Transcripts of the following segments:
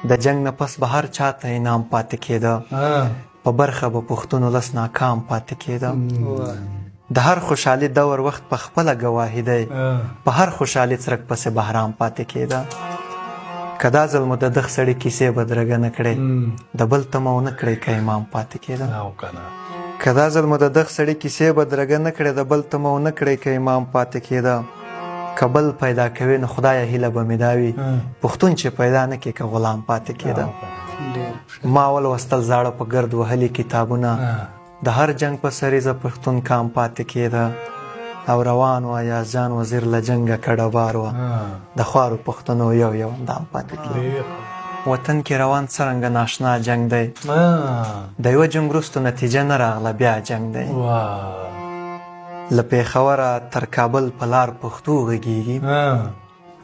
د جنگ نه پس به هر چاته انعام پاتې کېده په برخه به پښتون ولس ناکام پاتې کېده د هر خوشحالي دور وخت په خپله ګواهي دی په هر خوشحالي څرک پسې بهرام پاتې کېده که دا ځل مو د دغ سړي کیسې بدرګه نه کړې د بل تمه ونه کړئ که امام پاتې کېده که دا ځل مو د دغ سړي کیسې بدرګه نه کړې د بل تمه ونه کړئ که امام پاتې کېده که بل پیدا کوي نو خدایه هیله به مې دا وي پښتون چې پیدا نه کړي که غلام پاتې کېده ما ولوستل زاړه په ګرد وهلي کتابونه د هر جنگ په سریزه پښتون کام پاتې کېده او روان وه یازجان وزیر له جنګه کډه بار وه د خوارو پښتنو یو یو اندام پاتې کېده وطن کې روان څرنګه ناشنا جنگ دی د یوه جنگ وروستو نتیجه نه راغله بیا جنگ دی له پېښوره تر کابل په لار پښتو غږېږي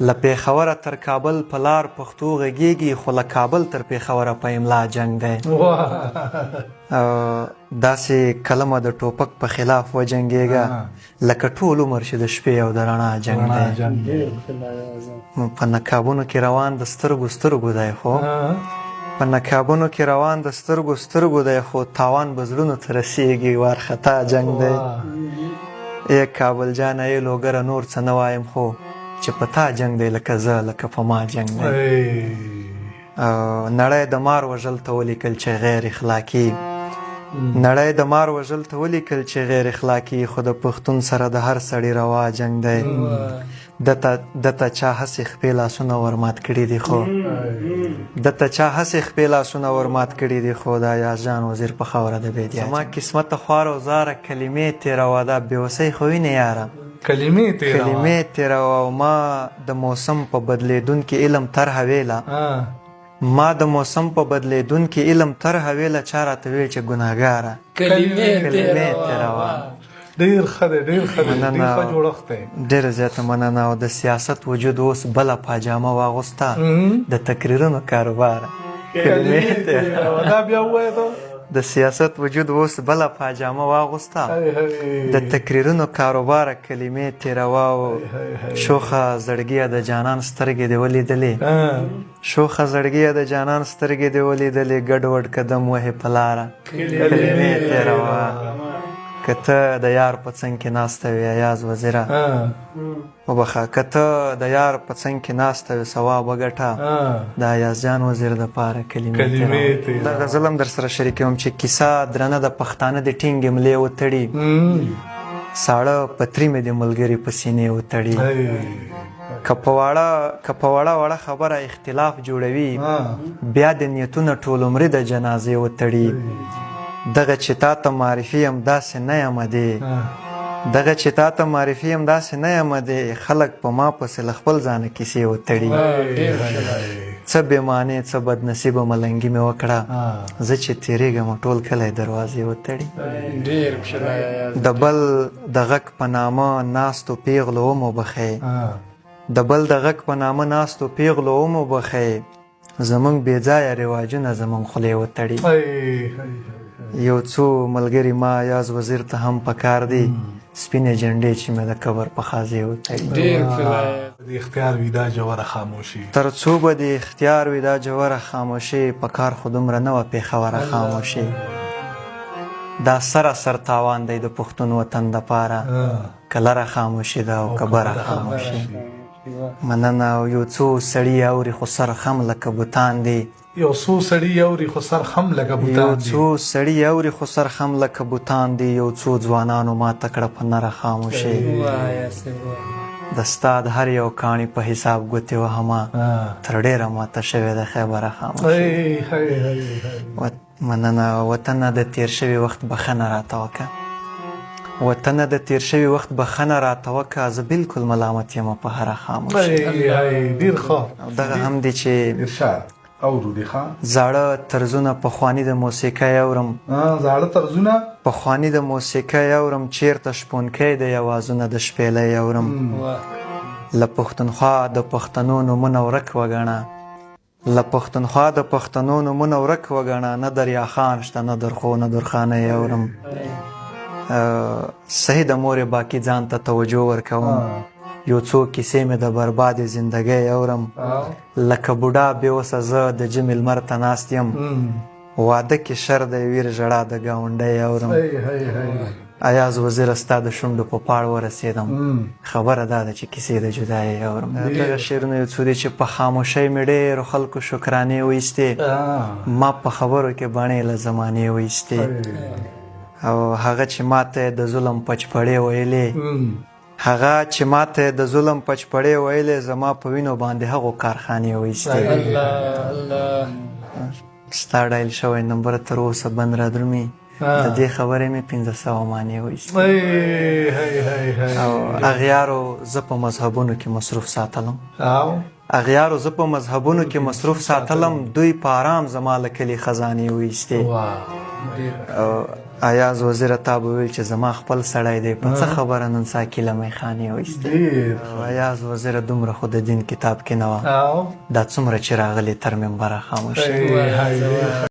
له پېښوره تر کابل په لار پښتو غږېږي خو له کابل تر پېښوره په املا جنگ دی داسې کلمه د ټوپک په خلاف وجنګېږه لکه ټول عمر چې د شپې او د رڼا جنگ دی په نقابونو کې روان د سترګو سترګو دی خو په نقابونو کې روان د سترګو سترګو دی خو تاوان به زړونو ته رسېږي وارخطا جنگ دی ای کابل جانه ای لوګره نور څه نه وایم خو چې په تا جنگ دی لکه زه لکه په ما جنگ دی نړۍ د مار وژل ته ولیکل چې غیر اخلاقي نړۍ د مار وژل ته ولیکل چې غیر اخلاقي خو د پښتون سره د هر سړي روا جنگ دی دته چا هسې خپې لاسونه ورمات کړي دي خو دته چا هسې خپې لاسونه ورمات کړي دي خو دا یازجان وزیر په خاوره د بیدیا زما قسمته خوار او زاره کلمې تېروه دا بېوسۍ خو وینې یاره کلمې تېروه او ما د موسم په بدلیدونکي علم طرحه ویله ما د موسم په بدلیدونکي علم طرحه ویله چا راته ویل چې ګناهګاره کلمې تېروه ډېر ښه دی ډېر ښه دی ډېر ښه جوړښت دی ډېره زیاته مننه او د سیاست وجود اوس بله پاجامه واغوسته د تقریرونو کاروباره دا بیا ووایه د سیاست وجود اوس بله پاجامه واغوسته د تقریرونو کاروباره کلمې تېروه او شوخه زړګیه د جانان سترګې دې ولیدلې شوخه زړګیه د جانان سترګې دې ولیدلې ګډوډ قدم وهې په لاره کلمې تېروه که ته د یار په څنګ کې ناسته وې ایاز وزیره وبخه که ته د یار په څنګ کې ناسته وې ثواب وګټه د ایازجان وزیر دپاره کلمې دغه زه هم در سره شریکوم چې کیسه درنه د پښتانه د ټینګې ملې وتړي ساړه پتري مې د ملګري په سینې وتړي که په وړه خبره اختلاف جوړوي بیا د نیتونه ټول عمري د جنازې وتړي دغه چې تا ته معرفي یم داسې نه یم دی دغه چې تا ته معرفي یم داسې نه یم دی خلک په ما پسې له خپل ځانه کیسې وتړي څه بېمانې څه بدنصیبه ملنګي مې وکړه زه چې تېرېږم ټول کلی دروازې وتړي د بل د غږ په نامه ناستو پیغلو وموبخئ د بل د غږ په نامه ناستو پیغلو وموبخئ زمونږ بېځایه رواجونه زمونږ خولې وتړي یو څو ملګري ما یاز وزیر ته هم پکار دي سپینې جنډې چې مې د قبر په خازې وتړي د اختیار وي دا جوره خاموشي تر څو به د اختیار وي دا جوره خاموشي په کار خو دومره نه وه پېښوره خاموشي دا سر تاوان دی د پښتون وطن دپاره که لره خاموشي ده او که بره خاموشي مننه او یو څو سړي اوري خو سر خم لکه بوتان دی یو څو سړي اوري خو سر خم لکه بوتان دی یو څو سړي اوري خو سر خم لکه بوتان دی یو څو ځوانانو ماته کړه په نره خاموشي د ستا د هر یو کاڼي په حساب ګوتې وهمه تر ډېره ماته شوې ده خیبره خاموشي مننه وطنه د تېر شوي وخت بښنه راته وکړه وطنه د تېر شوي وخت بښنه راته وکړه زه بلکل ملامت یم په هره خاموشي ډېر ښه دغه هم دی چې اورو دی ښه زاړه طرزونه پخواني د موسیقۍ اورم زاړه طرزونه پخواني د موسیقۍ اورم چیرته شپونکی د یوازونه د شپېلۍ اورم له پښتونخوا د پښتنو نومونه ورک وګڼه له پښتونخوا د پښتنو نومونه ورک وګڼه نه دریاخان شته نه درخو نه درخانۍ اورم صحیح د مورې باقي ځان ته توجه ورکوم یو څو کیسې مې د برباد زندګۍ اورم لکه بوډا بېوسه زه د جمې لمر ته ناست یم واده کې شر دی ویر ژړا د ګاونډۍ اورم ایاز وزیره ستا د شونډو په پاړ ورسېدم خبره دا ده چې کیسې د جدایۍ اورم دغه شعرونه یو څو دي چې په خاموشۍ مې ډېرو خلکو شکرانې وایستې ما په خبرو کې بڼې له زمانې وایستې او هغه چې ماته د ظلم پچپړې ویلې هغه چې ماته د ظلم پچپړې ویلې زما په وینو باندې هغو کارخانې وایستې ستا ډایل شوی نمبر تر اوسه بند را درومي د دې خبرې مې 1500 مانې وایستې او اغیارو زه په مذهبونو کې مصروف ساتلم اغیارو زه په مذهبونو کې مصروف ساتلم دوی په آرام زما له کلي خزانې وایستې ایاز وزیره تا به ویل چې زما خپل سړی دی په څه خبره نن ساکي له میخانې وایستې ایاز وزیره دومره خو د دین کتاب کې نه وه دا څومره چې راغلې تر منبره خاموش